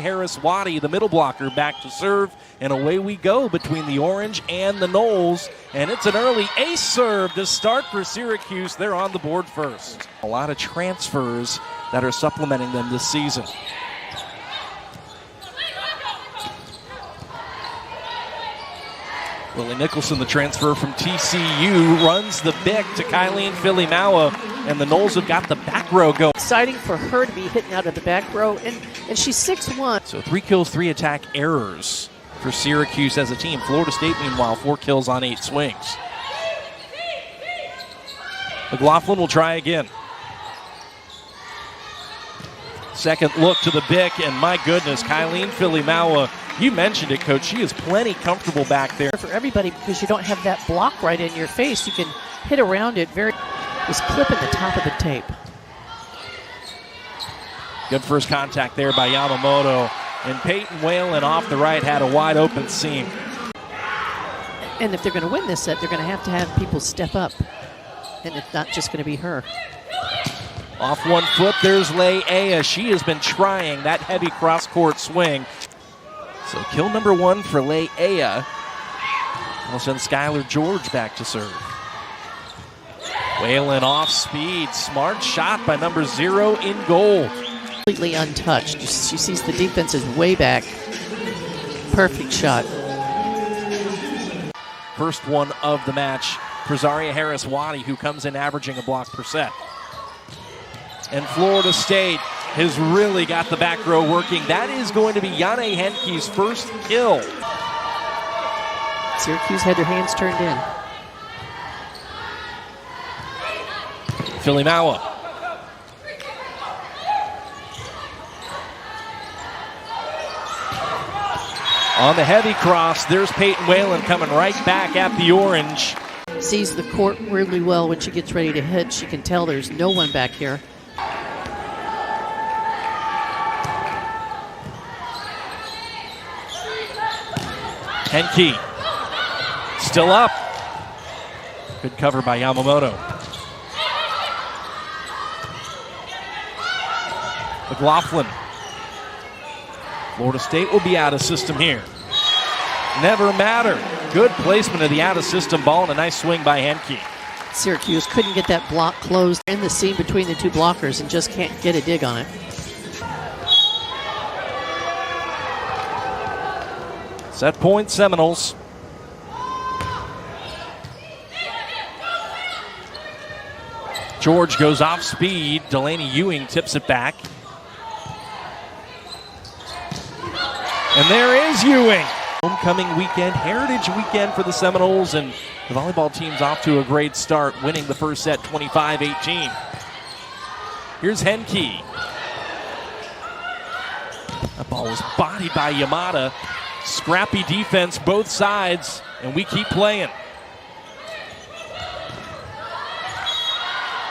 Harris-Waddy, the middle blocker, back to serve, and away we go between the Orange and the Noles, and it's an early ace serve to start for Syracuse. They're on the board first. A lot of transfers that are supplementing them this season. Willie Nicholson, the transfer from TCU, runs the bick to Kylene Filimawa, and the Noles have got the back row going. Exciting for her to be hitting out of the back row, and she's 6'1". So 3 kills, 3 attack errors for Syracuse as a team. Florida State, meanwhile, 4 kills on 8 swings. McLaughlin will try again. Second look to the bick, and my goodness, Kylene Filimawa, you mentioned it, Coach. She is plenty comfortable back there. For everybody, because you don't have that block right in your face, you can hit around it very. Is clipping the top of the tape. Good first contact there by Yamamoto. And Peyton Whalen off the right had a wide open seam. And if they're going to win this set, they're going to have people step up. And it's not just going to be her. Off one foot, there's Leia. She has been trying that heavy cross-court swing. So kill number 1 for Leia. We'll send Skylar George back to serve. Whalen off speed. Smart shot by number 0 in goal. Completely untouched. She sees the defense is way back. Perfect shot. First one of the match for Zaria Harris-Waddy, who comes in averaging a block per set. And Florida State has really got the back row working. That is going to be Yane Henke's first kill. Syracuse had their hands turned in. Filimawa. On the heavy cross, there's Peyton Whalen coming right back at the Orange. Sees the court really well when she gets ready to hit. She can tell there's no one back here. Henke still up. Good cover by Yamamoto. McLaughlin. Florida State will be out of system here. Never matter. Good placement of the out of system ball and a nice swing by Henke. Syracuse couldn't get that block closed in the seam between the two blockers and just can't get a dig on it. Set point, Seminoles. George goes off speed. Delaney Ewing tips it back. And there is Ewing. Homecoming weekend, Heritage weekend for the Seminoles, and the volleyball team's off to a great start, winning the first set 25-18. Here's Henke. That ball was bodied by Yamada. Scrappy defense, both sides, and we keep playing.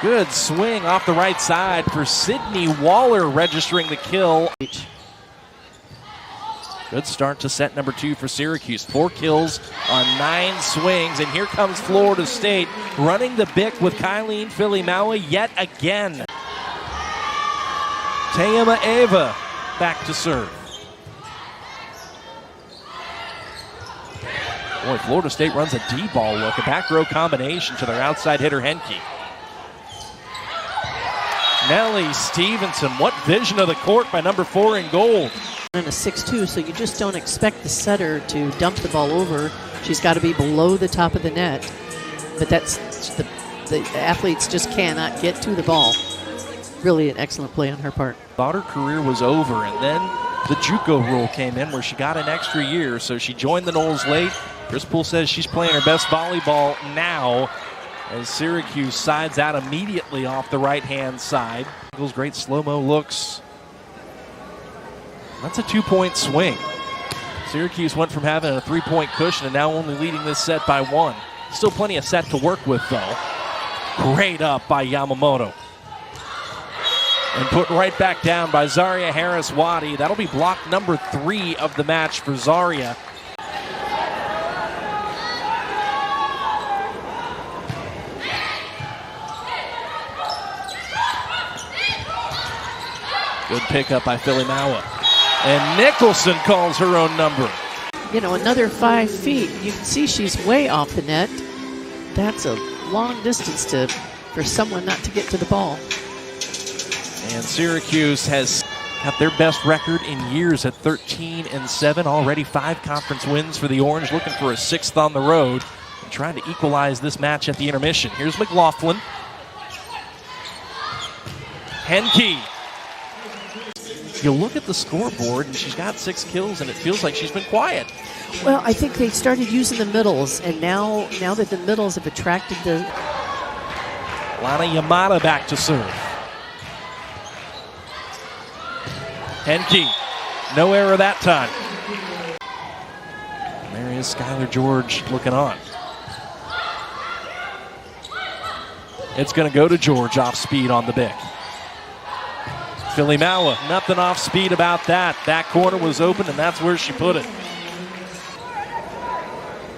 Good swing off the right side for Sydney Waller, registering the kill. Good start to set number 2 for Syracuse. 4 kills on 9 swings, and here comes Florida State running the bick with Kylene Filimawa yet again. Tayama Ava back to serve. Boy, Florida State runs a D-ball look, a back row combination to their outside hitter, Henke. Nellie Stevenson, what vision of the court by number 4 in gold. And a 6'2", so you just don't expect the setter to dump the ball over. She's got to be below the top of the net. But that's the athletes just cannot get to the ball. Really an excellent play on her part. Thought her career was over, and then the JUCO rule came in where she got an extra year, so she joined the Noles late. Chris Poole says she's playing her best volleyball now as Syracuse sides out immediately off the right-hand side. Those great slow-mo looks. That's a 2-point swing. Syracuse went from having a 3-point cushion and now only leading this set by 1. Still plenty of set to work with, though. Great up by Yamamoto. And put right back down by Zaria Harris-Waddy. That'll be block number 3 of the match for Zaria. Good pickup by Filimawa. And Nicholson calls her own number. You know, another 5 feet. You can see she's way off the net. That's a long distance for someone not to get to the ball. And Syracuse has got their best record in years at 13-7. Already 5 conference wins for the Orange, looking for a 6th on the road. And trying to equalize this match at the intermission. Here's McLaughlin. Henke. You look at the scoreboard, and she's got 6 kills, and it feels like she's been quiet. Well, I think they started using the middles, and now that the middles have attracted the... Lana Yamada back to serve. Henke, no error that time. There is Skylar George looking on. It's going to go to George off speed on the Bic. Philly Maua, nothing off speed about that. That corner was open, and that's where she put it.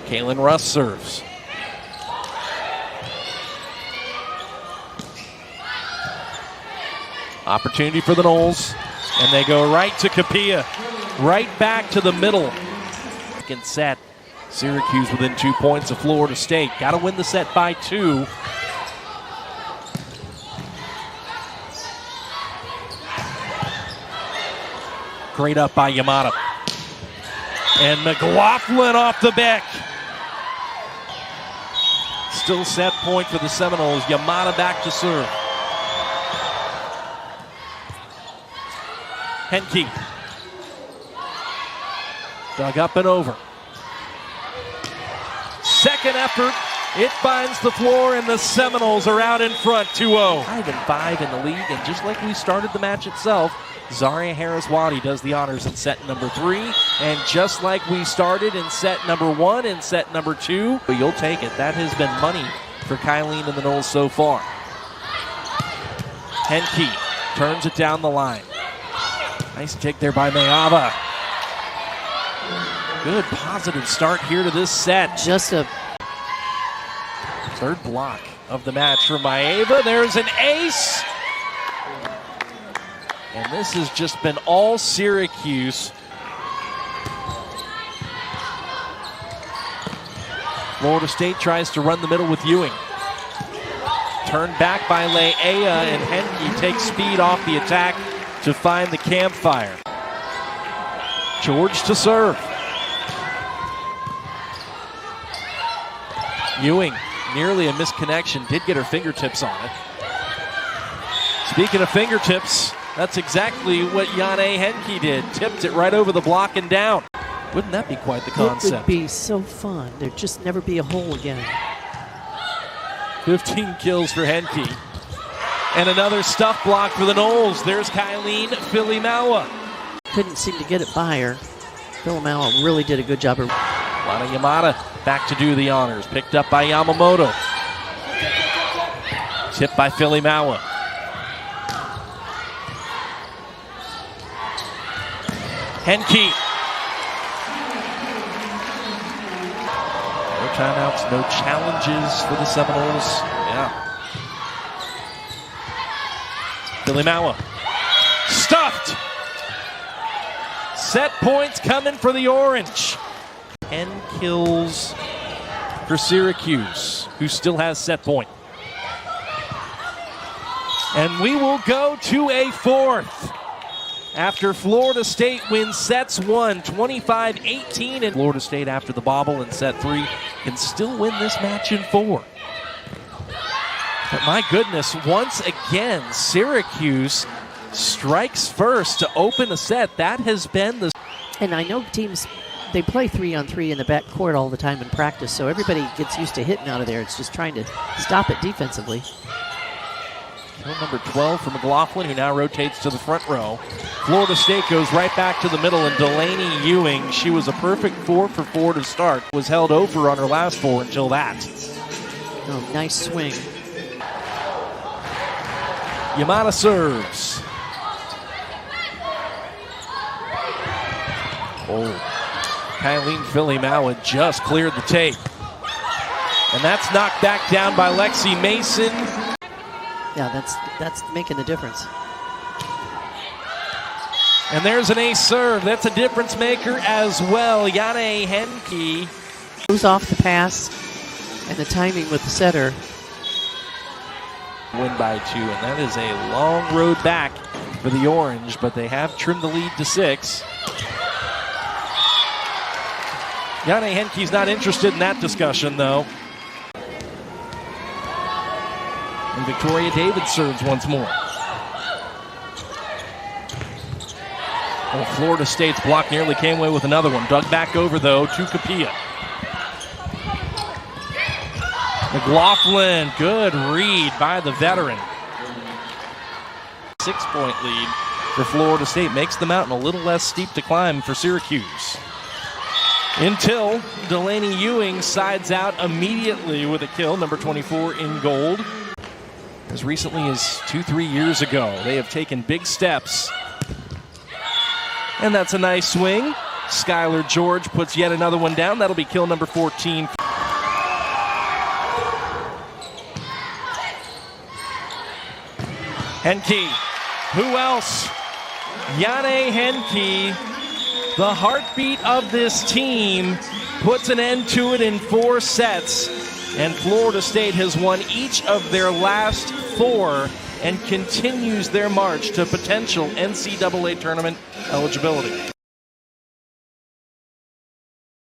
Kaylin Russ serves. Opportunity for the Noles, and they go right to Kapia, right back to the middle. Second set, Syracuse within 2 points of Florida State. Got to win the set by 2. Great up by Yamada. And McLaughlin off the back. Still set point for the Seminoles. Yamada back to serve. Henke. Dug up and over. Second effort. It finds the floor, and the Seminoles are out in front, 2-0. 5-5 in the league, and just like we started the match itself, Zaria Harris-Wadi does the honors in set number 3, and just like we started in set number 1 and set number 2, but you'll take it. That has been money for Kylene and the Noles so far. Henke turns it down the line. Nice kick there by Mayava. Good positive start here to this set. Just a third block of the match for Maeva. There's an ace. And this has just been all Syracuse. Florida State tries to run the middle with Ewing. Turned back by Leia, and Henke takes speed off the attack to find the campfire. George to serve. Ewing, nearly a misconnection, did get her fingertips on it. Speaking of fingertips, that's exactly what Jane Henke did. Tipped it right over the block and down. Wouldn't that be quite the concept? It would be so fun. There'd just never be a hole again. 15 kills for Henke. And another stuff block for the Noles. There's Kylene Philly Maua. Couldn't seem to get it by her. Philly Maua really did a good job. Lana Yamada back to do the honors. Picked up by Yamamoto. Tipped by Philly Maua. Henke. No timeouts, no challenges for the Seminoles. Yeah. Philly Maua. Stuffed. Set points coming for the Orange. 10 kills for Syracuse, who still has set point. And we will go to a 4th. After Florida State wins sets 1, 25-18, and Florida State after the bobble in set 3 can still win this match in 4. But my goodness, once again, Syracuse strikes first to open a set. That has been the... And I know teams, they play 3-on-3 in the back court all the time in practice, so everybody gets used to hitting out of there. It's just trying to stop it defensively. Kill number 12 for McLaughlin, who now rotates to the front row. Florida State goes right back to the middle, and Delaney Ewing, she was a perfect 4 for 4 to start. Was held over on her last 4 until that. Oh, nice swing. Yamada serves. Oh, Kylene Philly Maua just cleared the tape. And that's knocked back down by Lexi Mason. Yeah, that's making the difference. And there's an ace serve. That's a difference maker as well. Jane Henke goes off the pass and the timing with the setter. Win by 2, and that is a long road back for the Orange, but they have trimmed the lead to 6. Jane Henke's not interested in that discussion, though. And Victoria David serves once more. Well, Florida State's block nearly came away with another one. Dug back over, though, to Capilla. McLaughlin, good read by the veteran. 6-point lead for Florida State. Makes the mountain a little less steep to climb for Syracuse. Until Delaney Ewing sides out immediately with a kill, number 24 in gold. As recently as 2-3 years ago, they have taken big steps. And that's a nice swing. Skylar George puts yet another one down. That'll be kill number 14. Henke. Who else? Jane Henke, the heartbeat of this team, puts an end to it in 4 sets. And Florida State has won each of their last 4 and continues their march to potential NCAA tournament eligibility.